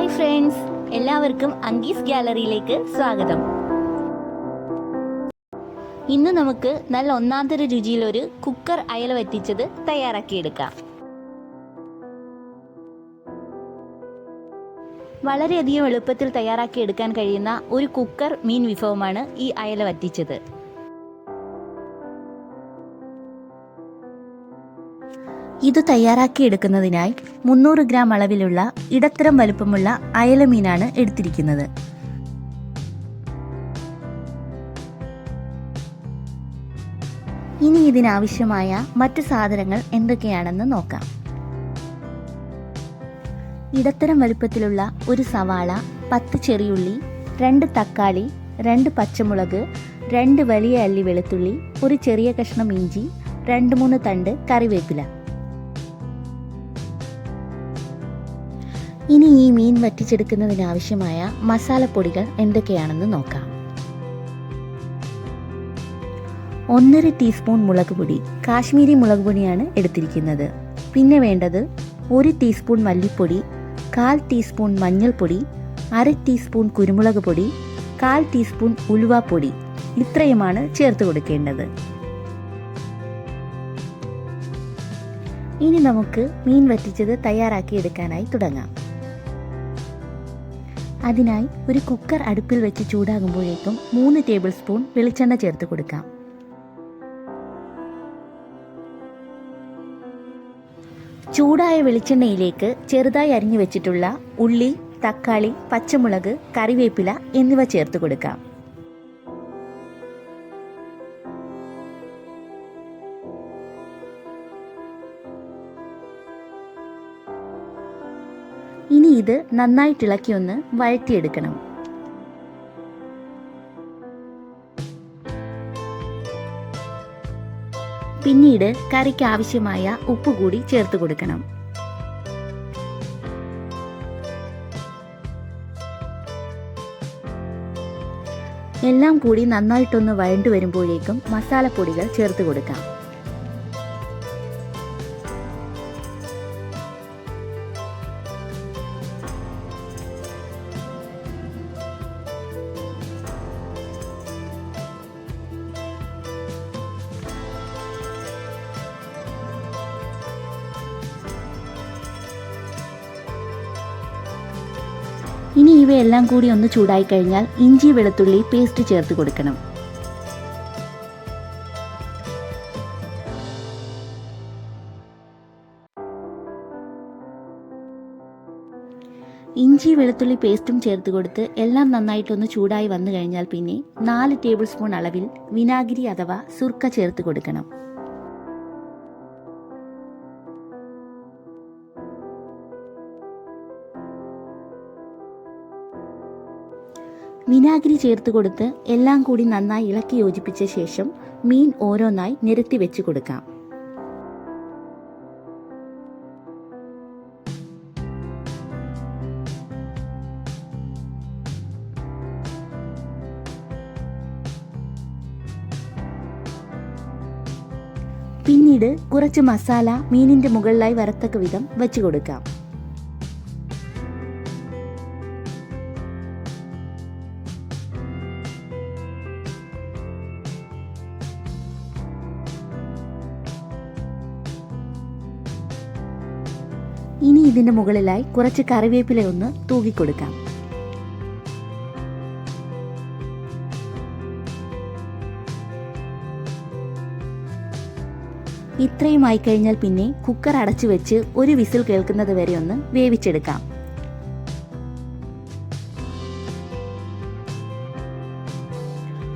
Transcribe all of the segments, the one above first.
Hi friends, എല്ലാവർക്കും അങ്കീസ് ഗാലറിയിലേക്ക് സ്വാഗതം. ഇന്ന് നമുക്ക് നല്ല ഒന്നാന്തര രുചിയിലൊരു കുക്കർ അയല വറ്റിച്ചത് തയ്യാറാക്കിയെടുക്കാം. വളരെയധികം എളുപ്പത്തിൽ തയ്യാറാക്കിയെടുക്കാൻ കഴിയുന്ന ഒരു കുക്കർ മീൻ വിഭവമാണ് ഈ അയല വറ്റിച്ചത്. ഇത് തയ്യാറാക്കിയെടുക്കുന്നതിനായി 300 ഗ്രാം അളവിലുള്ള ഇടത്തരം വലുപ്പമുള്ള അയല മീനാണ് എടുത്തിരിക്കുന്നത്. ഇനി ഇതിനാവശ്യമായ മറ്റു സാധനങ്ങൾ എന്തൊക്കെയാണെന്ന് നോക്കാം. ഇടത്തരം വലുപ്പത്തിലുള്ള ഒരു സവാള, 10 ചെറിയുള്ളി, 2 തക്കാളി, 2 പച്ചമുളക്, 2 വലിയ അല്ലി വെളുത്തുള്ളി, ഒരു ചെറിയ കഷ്ണം ഇഞ്ചി, 2-3 തണ്ട് കറിവേപ്പില. ഇനി ഈ മീൻ വറ്റിച്ചെടുക്കുന്നതിനാവശ്യമായ മസാലപ്പൊടികൾ എന്തൊക്കെയാണെന്ന് നോക്കാം. 1/2 ടീസ്പൂൺ മുളക് പൊടി, കാശ്മീരി മുളക് പൊടിയാണ് എടുത്തിരിക്കുന്നത്. പിന്നെ വേണ്ടത് 1 ടീസ്പൂൺ മല്ലിപ്പൊടി, 1/4 ടീസ്പൂൺ മഞ്ഞൾപ്പൊടി, 1/2 ടീസ്പൂൺ കുരുമുളക് പൊടി, 1/4 ടീസ്പൂൺ ഉലുവാപ്പൊടി. ഇത്രയുമാണ് ചേർത്ത് കൊടുക്കേണ്ടത്. ഇനി നമുക്ക് മീൻ വറ്റിച്ചത് തയ്യാറാക്കിയെടുക്കാനായി തുടങ്ങാം. അതിനായി ഒരു കുക്കർ അടുപ്പിൽ വെച്ച് ചൂടാകുമ്പോഴേക്കും 3 ടേബിൾ സ്പൂൺ വെളിച്ചെണ്ണ ചേർത്ത് കൊടുക്കാം. ചൂടായ വെളിച്ചെണ്ണയിലേക്ക് ചെറുതായി അരിഞ്ഞു വെച്ചിട്ടുള്ള ഉള്ളി, തക്കാളി, പച്ചമുളക്, കറിവേപ്പില എന്നിവ ചേർത്ത് കൊടുക്കാം. ഇനി ഇത് നന്നായിട്ട് ഇളക്കി ഒന്ന് വഴറ്റിയെടുക്കണം. പിന്നീട് കറിക്ക് ആവശ്യമായ ഉപ്പ് കൂടി ചേർത്ത് കൊടുക്കണം. എല്ലാം കൂടി നന്നായിട്ടൊന്ന് വഴണ്ടു വരുമ്പോഴേക്കും മസാലപ്പൊടികൾ ചേർത്ത് കൊടുക്കാം. ഇനി ഇവയെല്ലാം കൂടി ഒന്ന് ചൂടായി കഴിഞ്ഞാൽ ഇഞ്ചി വെളുത്തുള്ളി പേസ്റ്റ് ചേർത്ത് കൊടുക്കണം. ഇഞ്ചി വെളുത്തുള്ളി പേസ്റ്റും ചേർത്ത് കൊടുത്ത് എല്ലാം നന്നായിട്ടൊന്ന് ചൂടായി വന്നു കഴിഞ്ഞാൽ പിന്നെ 4 ടേബിൾ സ്പൂൺ അളവിൽ വിനാഗിരി അഥവാ സുർക്ക ചേർത്ത് കൊടുക്കണം. വിനാഗിരി ചേർത്ത് കൊടുത്ത് എല്ലാം കൂടി നന്നായി ഇളക്കി യോജിപ്പിച്ച ശേഷം മീൻ ഓരോന്നായി നിരത്തി വെച്ച് കൊടുക്കാം. പിന്നീട് കുറച്ച് മസാല മീനിന്റെ മുകളിലായി വരത്തക്ക വിധം വെച്ച് കൊടുക്കാം. ഇനി ഇതിന്റെ മുകളിലായി കുറച്ച് കറിവേപ്പില ഒന്ന് തൂകിക്കൊടുക്കാം. ഇത്രയും ആയിക്കഴിഞ്ഞാൽ പിന്നെ കുക്കർ അടച്ചു വെച്ച് ഒരു വിസിൽ കേൾക്കുന്നത് വരെ ഒന്ന് വേവിച്ചെടുക്കാം.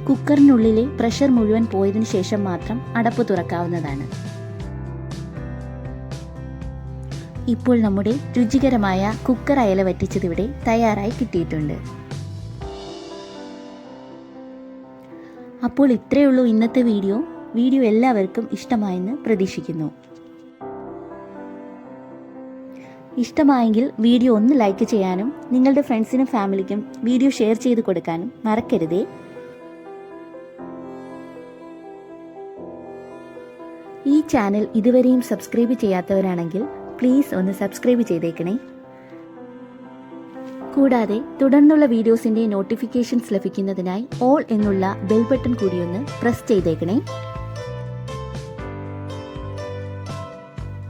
കുക്കറിനുള്ളിലെ പ്രഷർ മുഴുവൻ പോയതിനു ശേഷം മാത്രം അടപ്പ് തുറക്കാവുന്നതാണ്. ഇപ്പോൾ നമ്മുടെ രുചികരമായ കുക്കർ അയല വറ്റിച്ചത് ഇവിടെ തയ്യാറായി കിട്ടിയിട്ടുണ്ട്. അപ്പോൾ ഇത്രയേ ഉള്ളൂ ഇന്നത്തെ വീഡിയോ എല്ലാവർക്കും ഇഷ്ടമായെന്ന് പ്രതീക്ഷിക്കുന്നു. ഇഷ്ടമായെങ്കിൽ വീഡിയോ ഒന്ന് ലൈക്ക് ചെയ്യാനും നിങ്ങളുടെ ഫ്രണ്ട്സിനും ഫാമിലിക്കും വീഡിയോ ഷെയർ ചെയ്ത് കൊടുക്കാനും മറക്കരുതേ. ഈ ചാനൽ ഇതുവരെയും സബ്സ്ക്രൈബ് ചെയ്യാത്തവരാണെങ്കിൽ പ്ലീസ് ഒന്ന് സബ്സ്ക്രൈബ് ചെയ്തേക്കണേ. കൂടാതെ തുടർന്നുള്ള വീഡിയോസിൻ്റെ നോട്ടിഫിക്കേഷൻസ് ലഭിക്കുന്നതിനായി ഓൾ എന്നുള്ള ബെൽ ബട്ടൺ കൂടിയൊന്ന് പ്രസ് ചെയ്തേക്കണേ.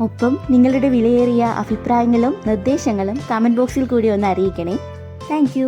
ഒപ്പം നിങ്ങളുടെ വിലയേറിയ അഭിപ്രായങ്ങളും നിർദ്ദേശങ്ങളും കമൻറ്റ് ബോക്സിൽ കൂടി ഒന്ന് അറിയിക്കണേ. താങ്ക്